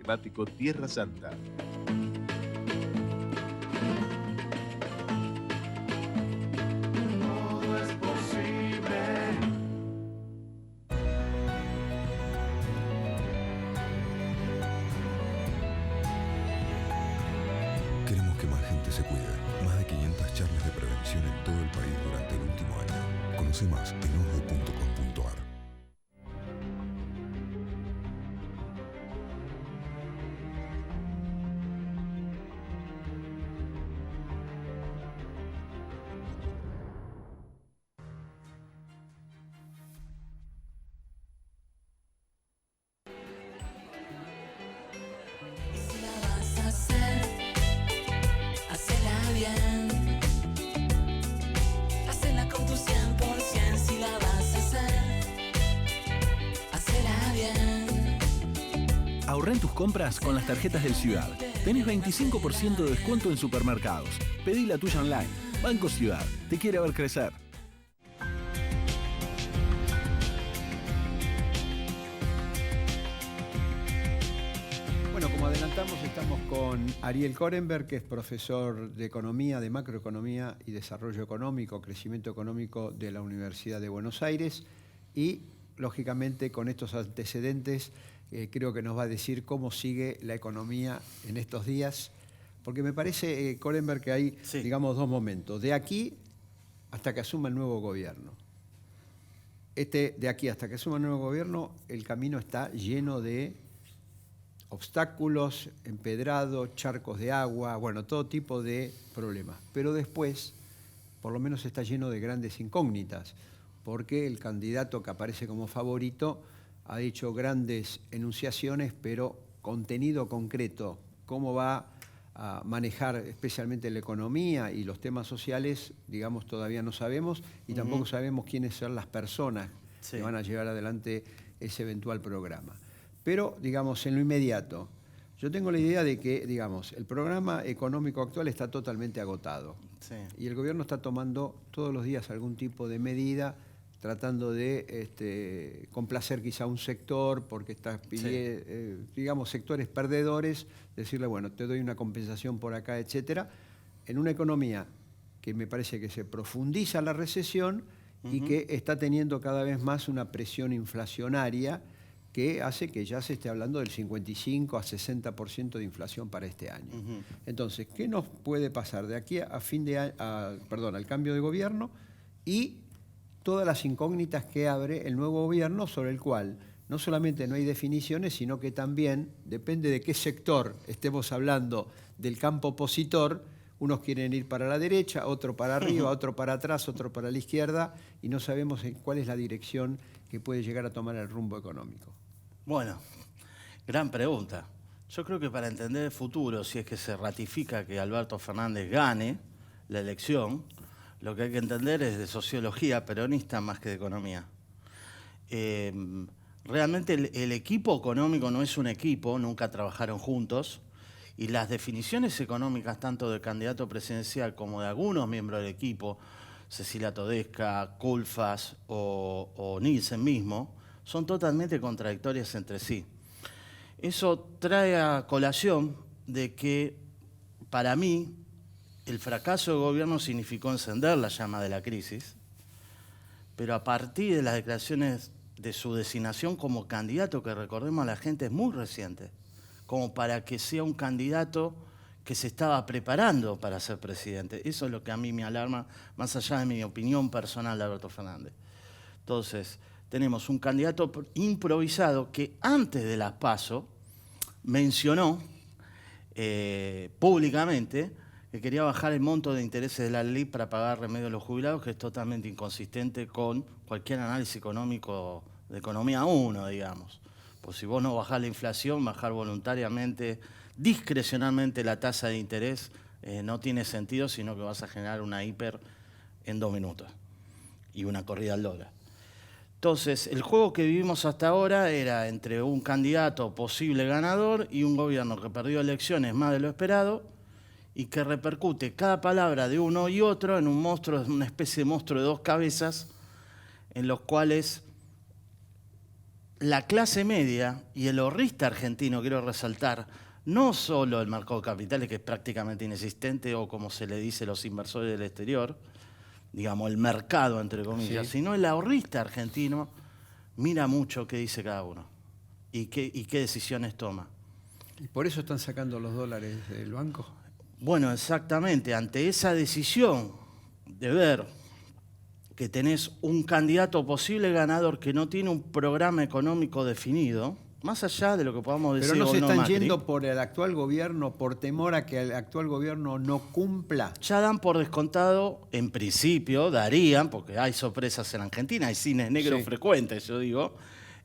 temático Tierra Santa. Todo es posible. Queremos que más gente se cuide. Más de 500 charlas de prevención en todo el país durante el último año. Conoce más en osde.com.ar. Ahorrá en tus compras con las tarjetas del Ciudad. Tenés 25% de descuento en supermercados. Pedí la tuya online. Banco Ciudad. Te quiere ver crecer. Bueno, como adelantamos, estamos con Ariel Korenberg, que es profesor de Economía, de Macroeconomía y Desarrollo Económico, Crecimiento Económico de la Universidad de Buenos Aires. Y, lógicamente, con estos antecedentes, creo que nos va a decir cómo sigue la economía en estos días. Porque me parece, Korenberg, que hay, digamos, dos momentos. De aquí hasta que asuma el nuevo gobierno. De aquí hasta que asuma el nuevo gobierno, el camino está lleno de obstáculos, empedrado, charcos de agua, bueno, todo tipo de problemas. Pero después, por lo menos está lleno de grandes incógnitas, porque el candidato que aparece como favorito ha hecho grandes enunciaciones, pero contenido concreto, cómo va a manejar especialmente la economía y los temas sociales, digamos, todavía no sabemos, y tampoco sabemos quiénes son las personas que van a llevar adelante ese eventual programa. Pero, digamos, en lo inmediato, yo tengo la idea de que, digamos, el programa económico actual está totalmente agotado. Sí. Y el gobierno está tomando todos los días algún tipo de medida, tratando de complacer quizá a un sector, porque está pidiendo, digamos, sectores perdedores, decirle, bueno, te doy una compensación por acá, etcétera, en una economía que me parece que se profundiza la recesión y que está teniendo cada vez más una presión inflacionaria que hace que ya se esté hablando del 55 a 60% de inflación para este año. Entonces, ¿qué nos puede pasar de aquí a al cambio de gobierno y todas las incógnitas que abre el nuevo gobierno, sobre el cual no solamente no hay definiciones, sino que también depende de qué sector estemos hablando del campo opositor? Unos quieren ir para la derecha, otro para arriba, otro para atrás, otro para la izquierda, y no sabemos cuál es la dirección que puede llegar a tomar el rumbo económico. Bueno, gran pregunta. Yo creo que para entender el futuro, si es que se ratifica que Alberto Fernández gane la elección, lo que hay que entender es de sociología peronista más que de economía. Realmente el equipo económico no es un equipo, nunca trabajaron juntos, y las definiciones económicas tanto del candidato presidencial como de algunos miembros del equipo, Cecilia Todesca, Culfas o Nielsen mismo, son totalmente contradictorias entre sí. Eso trae a colación de que, para mí, el fracaso del gobierno significó encender la llama de la crisis, pero a partir de las declaraciones de su designación como candidato, que recordemos a la gente es muy reciente, como para que sea un candidato que se estaba preparando para ser presidente. Eso es lo que a mí me alarma, más allá de mi opinión personal de Alberto Fernández. Entonces, tenemos un candidato improvisado que antes de las PASO mencionó públicamente que quería bajar el monto de intereses de la ley para pagar remedios a los jubilados, que es totalmente inconsistente con cualquier análisis económico de economía 1, digamos. Pues si vos no bajás la inflación, bajar voluntariamente, discrecionalmente la tasa de interés no tiene sentido, sino que vas a generar una hiper en 2 minutos y una corrida al dólar. Entonces, el juego que vivimos hasta ahora era entre un candidato posible ganador y un gobierno que perdió elecciones más de lo esperado y que repercute cada palabra de uno y otro en un monstruo, una especie de monstruo de 2 cabezas, en los cuales la clase media y el ahorrista argentino, quiero resaltar, no solo el mercado de capitales, que es prácticamente inexistente, o como se le dice los inversores del exterior, digamos, el mercado, entre comillas, Sí. sino el ahorrista argentino mira mucho qué dice cada uno y qué decisiones toma. ¿Y por eso están sacando los dólares del banco? Bueno, exactamente, ante esa decisión de ver que tenés un candidato posible ganador que no tiene un programa económico definido, más allá de lo que podamos decir Pero no o se están Macri, yendo por el actual gobierno, por temor a que el actual gobierno no cumpla. ya dan por descontado, en principio, darían, porque hay sorpresas en Argentina, hay cines negros Sí. frecuentes, yo digo,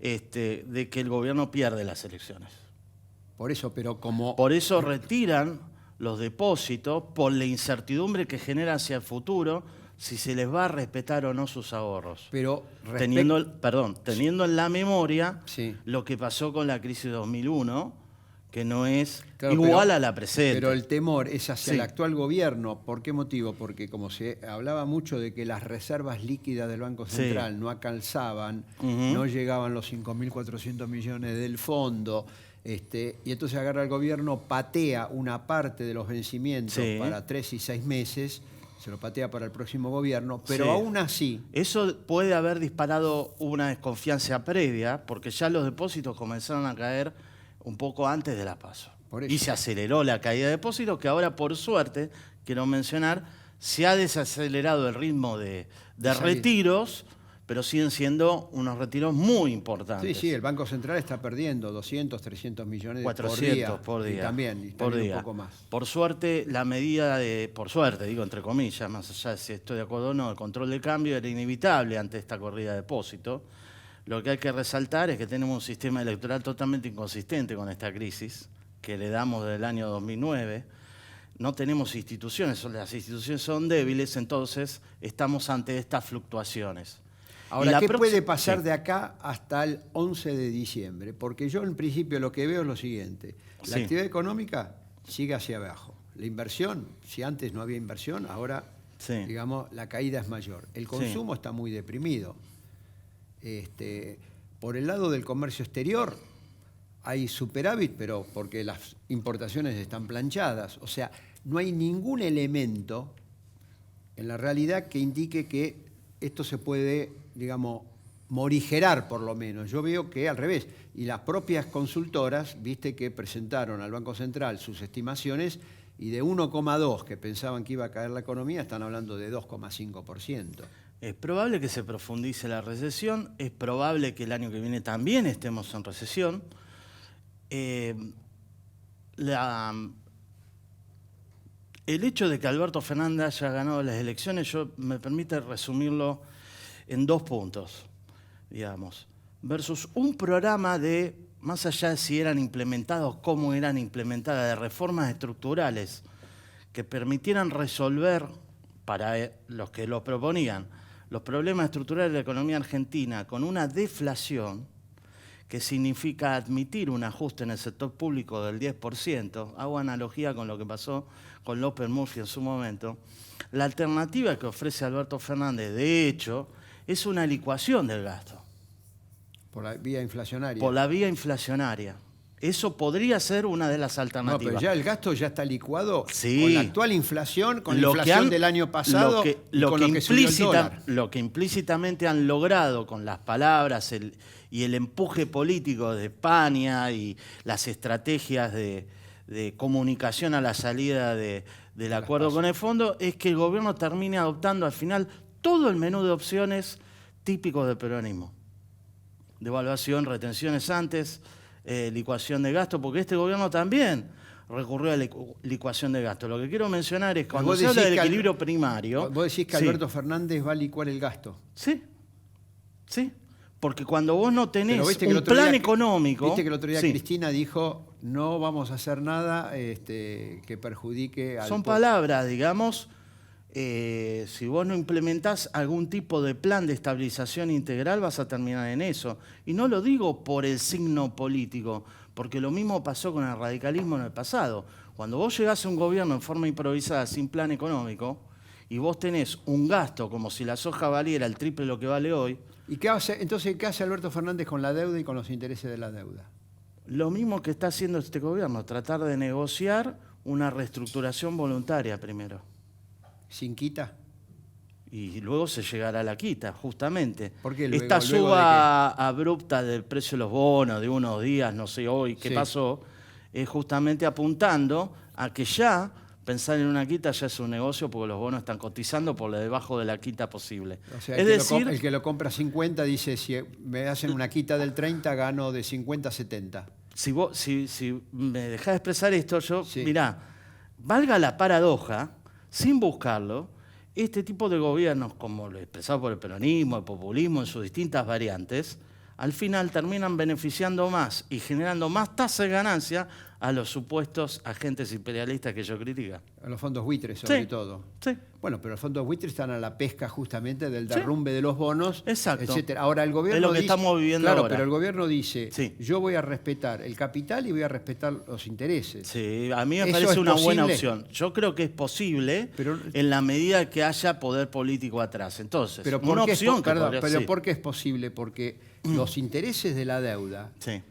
de que el gobierno pierde las elecciones. Por eso, pero como... Por eso retiran los depósitos, por la incertidumbre que genera hacia el futuro, si se les va a respetar o no sus ahorros. Pero Teniendo en la memoria Sí. lo que pasó con la crisis de 2001, que no es Claro, igual pero- a la presente. Pero el temor es hacia Sí. el actual gobierno. ¿Por qué motivo? Porque como se hablaba mucho de que las reservas líquidas del Banco Sí. Central no alcanzaban, Ujú. no llegaban los 5.400 millones del fondo, y entonces agarra el gobierno, patea una parte de los vencimientos Sí. para 3 y 6 meses, se lo patea para el próximo gobierno, pero Sí. aún así... Eso puede haber disparado una desconfianza previa, porque ya los depósitos comenzaron a caer un poco antes de la PASO. Por eso. Y se aceleró la caída de depósitos, que ahora, por suerte, quiero mencionar, se ha desacelerado el ritmo de Salir. retiros, pero siguen siendo unos retiros muy importantes. Sí, el Banco Central está perdiendo 200, 300 millones 400 por día. Y también por un día. poco más. Por suerte, la medida de, por suerte, digo entre comillas, más allá de si estoy de acuerdo o no, el control de cambio era inevitable ante esta corrida de depósito. Lo que hay que resaltar es que tenemos un sistema electoral totalmente inconsistente con esta crisis, que heredamos desde el año 2009. No tenemos instituciones, las instituciones son débiles, entonces estamos ante estas fluctuaciones. Y Ahora, la ¿qué próxima- puede pasar Sí. de acá hasta el 11 de diciembre? Porque yo en principio lo que veo es lo siguiente. La Sí. actividad económica sigue hacia abajo. La inversión, si antes no había inversión, ahora, Sí. digamos, la caída es mayor. El consumo está muy deprimido. Por el lado del comercio exterior hay superávit, pero porque las importaciones están planchadas. O sea, no hay ningún elemento en la realidad que indique que esto se puede, digamos, morigerar por lo menos. Yo veo que al revés. Y las propias consultoras, viste que presentaron al Banco Central sus estimaciones y de 1,2 que pensaban que iba a caer la economía, están hablando de 2,5%. Es probable que se profundice la recesión, es probable que el año que viene también estemos en recesión. El hecho de que Alberto Fernández haya ganado las elecciones, me permite resumirlo en 2 puntos, digamos, versus un programa de, más allá de si eran implementados, cómo eran implementadas, de reformas estructurales que permitieran resolver, para los que lo proponían, los problemas estructurales de la economía argentina con una deflación, que significa admitir un ajuste en el sector público del 10%, hago analogía con lo que pasó con López Murphy en su momento. La alternativa que ofrece Alberto Fernández, de hecho, es una licuación del gasto Por la vía inflacionaria. por la vía inflacionaria. Eso podría ser una de las No, alternativas. pero ya el gasto ya está licuado Sí. con la actual inflación, con la Lo que inflación han- del año pasado y con lo que subió el dólar. lo que implícitamente han logrado con las palabras y el empuje político de España y las estrategias de comunicación a la salida del acuerdo con el fondo es que el gobierno termine adoptando al final todo el menú de opciones típicos del peronismo. Devaluación, retenciones antes, licuación de gasto, porque este gobierno también recurrió a la licuación de gasto. Lo que quiero mencionar es cuando vos se habla decís del que equilibrio primario... Vos decís que Sí. Alberto Fernández va a licuar el gasto. Sí, sí, porque cuando vos no tenés Pero viste que el un otro plan día- económico... Viste que el otro día Sí. Cristina dijo, no vamos a hacer nada que perjudique al... Son pueblo". palabras, digamos, si vos no implementás algún tipo de plan de estabilización integral vas a terminar en eso. Y no lo digo por el signo político, porque lo mismo pasó con el radicalismo en el pasado. Cuando vos llegás a un gobierno en forma improvisada, sin plan económico, y vos tenés un gasto como si la soja valiera el triple de lo que vale hoy, ¿Y qué hace, entonces qué hace Alberto Fernández con la deuda y con los intereses de la deuda? lo mismo que está haciendo este gobierno, tratar de negociar una reestructuración voluntaria primero. ¿Sin quita? Y luego se llegará a la quita, justamente. ¿Por qué luego? Esta ¿Luego suba abrupta del precio de los bonos de unos días, no sé hoy qué Sí. pasó, es justamente apuntando a que ya pensar en una quita ya es un negocio porque los bonos están cotizando por debajo de la quita posible. O sea, es decir, el que lo compra 50 dice, si me hacen una quita del 30, gano de 50 a 70. si me dejás expresar esto, yo, Sí. mirá, valga la paradoja, sin buscarlo, este tipo de gobiernos, como lo expresado por el peronismo, el populismo en sus distintas variantes, al final terminan beneficiando más y generando más tasa de ganancia a los supuestos agentes imperialistas que yo critico. A los fondos buitres, sobre Sí. todo. Sí. Bueno, pero los fondos buitres están a la pesca justamente del Sí. derrumbe de los bonos, Exacto. etcétera. Ahora el gobierno Es lo que dice, estamos viviendo claro, ahora. pero el gobierno dice, Sí. yo voy a respetar el capital y voy a respetar los intereses. Sí, a mí me ¿Eso parece es una buena posible? opción. Yo creo que es posible Pero- en la medida que haya poder político atrás. Entonces, Pero una ¿por qué, opción que perdón, podría- pero sí. ¿por qué es posible? Porque los intereses de la deuda, Sí.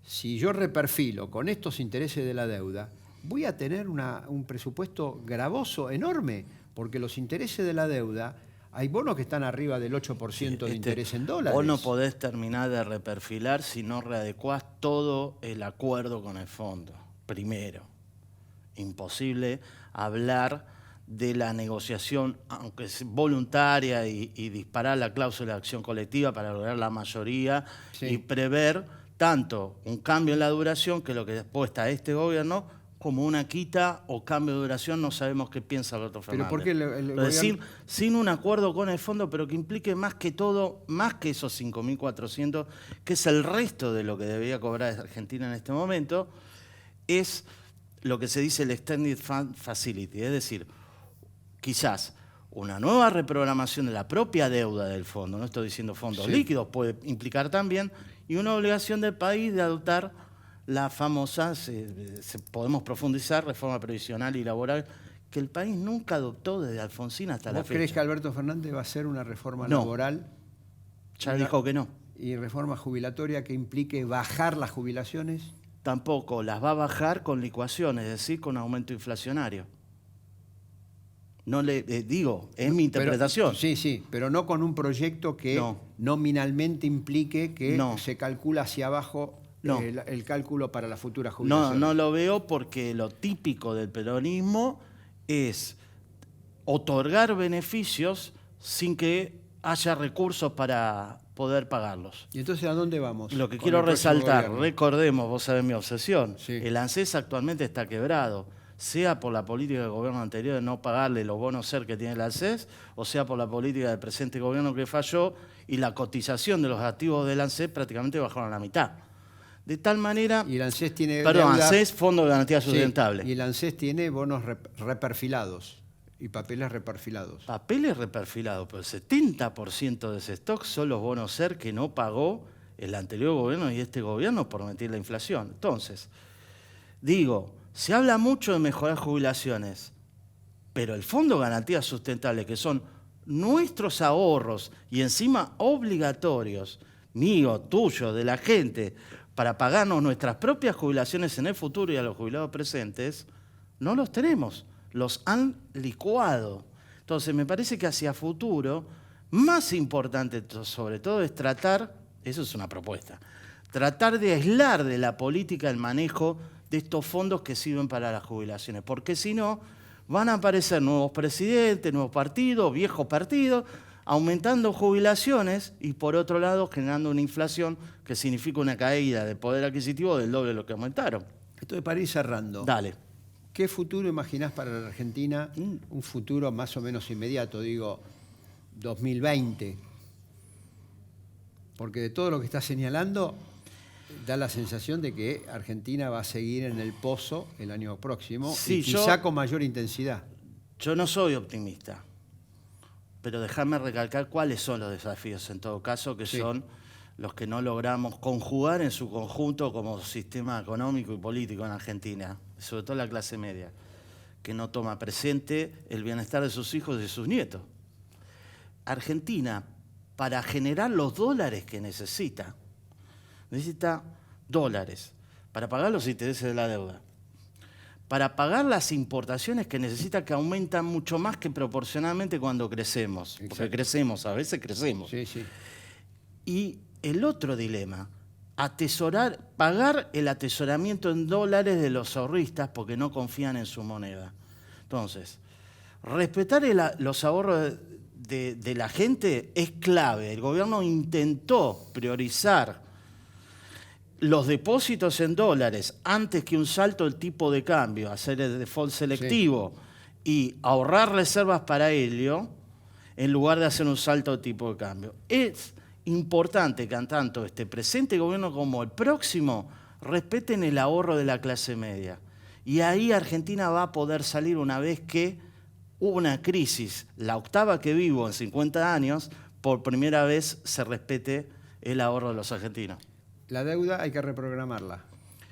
si yo reperfilo con estos intereses de la deuda, voy a tener un presupuesto gravoso, enorme, porque los intereses de la deuda, hay bonos que están arriba del 8% de interés en dólares. Vos no podés terminar de reperfilar si no readecuás todo el acuerdo con el fondo. Primero, imposible hablar de la negociación, aunque es voluntaria, y disparar la cláusula de acción colectiva para lograr la mayoría Sí. y prever tanto un cambio en la duración, que lo que después está este gobierno, como una quita o cambio de duración, no sabemos qué piensa Alberto Pero Fernández. ¿por qué el Pero decir, gobierno- sin un acuerdo con el fondo, pero que implique más que todo, más que esos 5.400, que es el resto de lo que debería cobrar Argentina en este momento, es lo que se dice el Extended Fund Facility, es decir, quizás una nueva reprogramación de la propia deuda del fondo, no estoy diciendo fondos Sí. líquidos, puede implicar también, y una obligación del país de adoptar la famosa, podemos profundizar, reforma previsional y laboral, que el país nunca adoptó desde Alfonsín hasta la ¿Vos fecha. crees que Alberto Fernández va a hacer una reforma No. laboral Ya dijo que no. y reforma jubilatoria que implique bajar las jubilaciones? Tampoco las va a bajar con licuación, es decir, con aumento inflacionario. No le digo, es mi interpretación. Pero, sí, pero no con un proyecto que No. nominalmente implique que No. se calcula hacia abajo No. el cálculo para la futura No, jubilación. no lo veo porque lo típico del peronismo es otorgar beneficios sin que haya recursos para poder pagarlos. ¿Y entonces a dónde vamos? Lo que con quiero el próximo resaltar, gobierno? recordemos, vos sabés mi obsesión, Sí. el ANSES actualmente está quebrado, sea por la política del gobierno anterior de no pagarle los bonos SER que tiene el ANSES, o sea por la política del presente gobierno que falló y la cotización de los activos del ANSES prácticamente bajaron a la mitad. De tal manera, Y el ANSES tiene perdón, deuda- ANSES, Fondo de Garantía Sí, Sustentable. y el ANSES tiene bonos reperfilados y papeles reperfilados. Papeles reperfilados, pero el 70% de ese stock son los bonos SER que no pagó el anterior gobierno y este gobierno por mentir la inflación. Entonces, digo, se habla mucho de mejorar jubilaciones, pero el Fondo de Garantía Sustentable, que son nuestros ahorros y encima obligatorios, míos, tuyos, de la gente, para pagarnos nuestras propias jubilaciones en el futuro y a los jubilados presentes, no los tenemos, los han licuado. Entonces, me parece que hacia futuro, más importante sobre todo es tratar, eso es una propuesta, tratar de aislar de la política el manejo de estos fondos que sirven para las jubilaciones, porque si no, van a aparecer nuevos presidentes, nuevos partidos, viejos partidos, aumentando jubilaciones y por otro lado generando una inflación que significa una caída de poder adquisitivo del doble de lo que aumentaron. Entonces, para ir cerrando, Dale. ¿qué futuro imaginás para la Argentina? Un futuro más o menos inmediato, digo, 2020. Porque de todo lo que está señalando, da la sensación de que Argentina va a seguir en el pozo el año próximo Sí, y quizá con mayor intensidad. Yo no soy optimista, pero déjame recalcar cuáles son los desafíos, en todo caso, que Sí. son los que no logramos conjugar en su conjunto como sistema económico y político en Argentina, sobre todo la clase media, que no toma presente el bienestar de sus hijos y de sus nietos. Argentina, para generar los dólares que necesita dólares para pagar los intereses de la deuda, para pagar las importaciones que necesita, que aumentan mucho más que proporcionalmente cuando crecemos. Exacto. Porque crecemos, a veces crecemos. Sí, sí. Y el otro dilema, pagar el atesoramiento en dólares de los ahorristas porque no confían en su moneda. Entonces, respetar los ahorros de la gente es clave. El gobierno intentó priorizar los depósitos en dólares antes que un salto del tipo de cambio, hacer el default selectivo y ahorrar reservas para ello, en lugar de hacer un salto del tipo de cambio. Es importante que tanto este presente gobierno como el próximo respeten el ahorro de la clase media. Y ahí Argentina va a poder salir una vez que hubo una crisis, la octava que vivo en 50 años, por primera vez se respete el ahorro de los argentinos. La deuda hay que reprogramarla.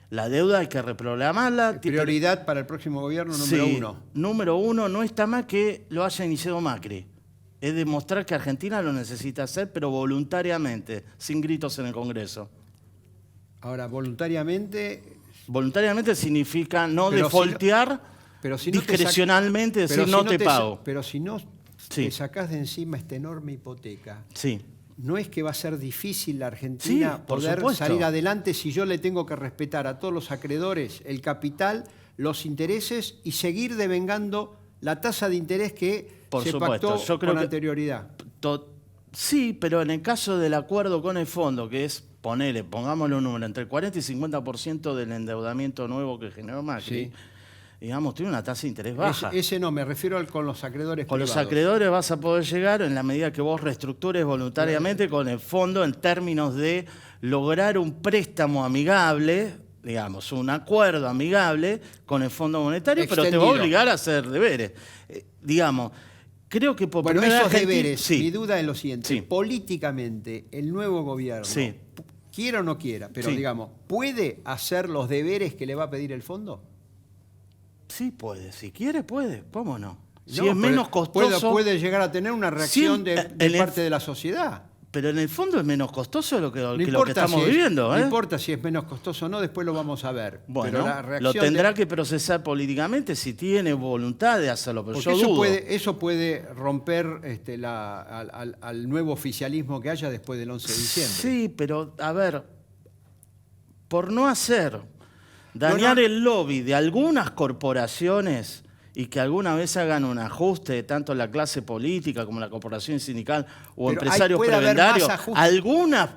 La deuda hay que reprogramarla. Prioridad para el próximo gobierno número Sí, 1. Número 1, no está mal que lo haya iniciado Macri. Es demostrar que Argentina lo necesita hacer, pero voluntariamente, sin gritos en el Congreso. Ahora, voluntariamente... Voluntariamente significa no Pero defaultear pero si no te discrecionalmente, pero decir si no no te te pago. Pero si no Sí. te sacás de encima esta enorme hipoteca, Sí, ¿no es que va a ser difícil la Argentina Sí, por poder supuesto. salir adelante si yo le tengo que respetar a todos los acreedores el capital, los intereses y seguir devengando la tasa de interés que Por se supuesto. pactó Yo creo con que- anterioridad? Sí, pero en el caso del acuerdo con el fondo, que es, pongámosle un número, entre el 40 y 50% del endeudamiento nuevo que generó Macri, Sí. digamos, tiene una tasa de interés baja. Ese no, me refiero con los acreedores Con los privados. acreedores vas a poder llegar en la medida que vos reestructures voluntariamente con el fondo en términos de lograr un préstamo amigable, digamos, un acuerdo amigable con el Fondo Monetario, pero te va a Extendido. obligar a hacer deberes. Digamos, creo que por Bueno, primera esos vez deberes, sí. mi duda es lo siguiente. Sí. Políticamente, el nuevo gobierno, Sí. quiera o no quiera, pero Sí. digamos, ¿puede hacer los deberes que le va a pedir el fondo? Sí puede, si quiere puede, ¿cómo no? Si No, es menos pero costoso, puede llegar a tener una reacción Sí, de en el- parte de la sociedad. pero en el fondo es menos costoso de lo que, No que lo que importa estamos si es- viviendo. No ¿eh? importa si es menos costoso o no, después lo vamos a ver. Bueno, Pero la lo reacción tendrá que procesar políticamente si tiene voluntad de hacerlo, pero porque yo dudo. eso puede romper al nuevo oficialismo que haya después del 11 de diciembre. Sí, pero a ver, por no hacer dañar No, no. el lobby de algunas corporaciones y que alguna vez hagan un ajuste, tanto la clase política como la corporación sindical o Pero ahí empresarios puede haber prebendarios, más ajustes. algunas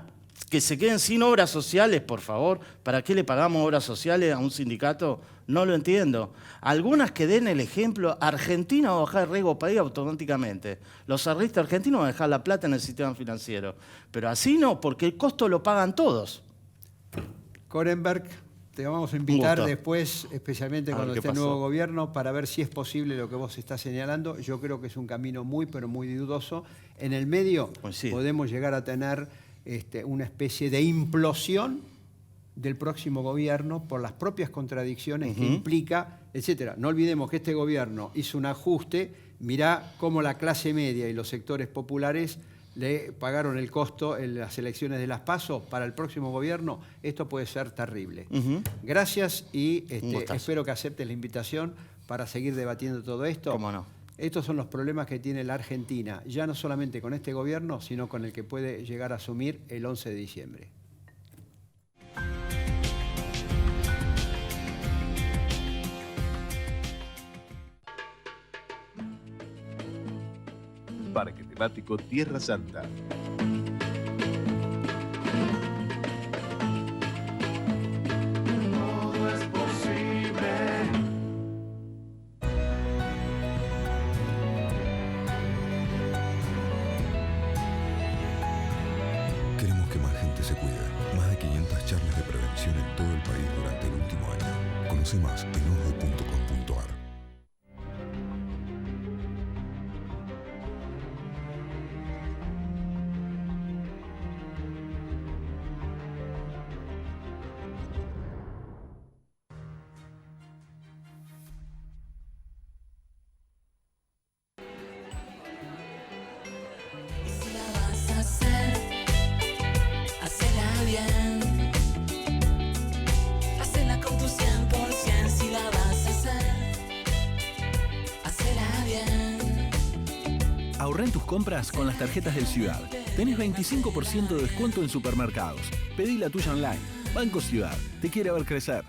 que se queden sin obras sociales, por favor. ¿Para qué le pagamos obras sociales a un sindicato? No lo entiendo. Algunas que den el ejemplo, Argentina va a bajar el riesgo país automáticamente. Los ahorristas argentinos van a dejar la plata en el sistema financiero. Pero así no, porque el costo lo pagan todos. Korenberg, te vamos a invitar gusto. después, especialmente A ver cuando qué esté el pasó. nuevo gobierno, para ver si es posible lo que vos estás señalando. Yo creo que es un camino muy, pero muy dudoso. En el medio Coincido. podemos llegar a tener una especie de implosión del próximo gobierno por las propias contradicciones que implica, etcétera. No olvidemos que este gobierno hizo un ajuste. Mirá cómo la clase media y los sectores populares le pagaron el costo en las elecciones de las PASO. Para el próximo gobierno esto puede ser terrible. Gracias y Un gustazo. espero que aceptes la invitación para seguir debatiendo todo esto. Cómo no. Estos son los problemas que tiene la Argentina, ya no solamente con este gobierno, sino con el que puede llegar a asumir el 11 de diciembre. Parque temático Tierra Santa. Todo es posible. Queremos que más gente se cuide. Más de 500 charlas de prevención en todo el país durante el último año. Conoce más en ojo.com.ar. Ahorrá en tus compras con las tarjetas del Ciudad. Tenés 25% de descuento en supermercados. Pedí la tuya online. Banco Ciudad. Te quiere ver crecer.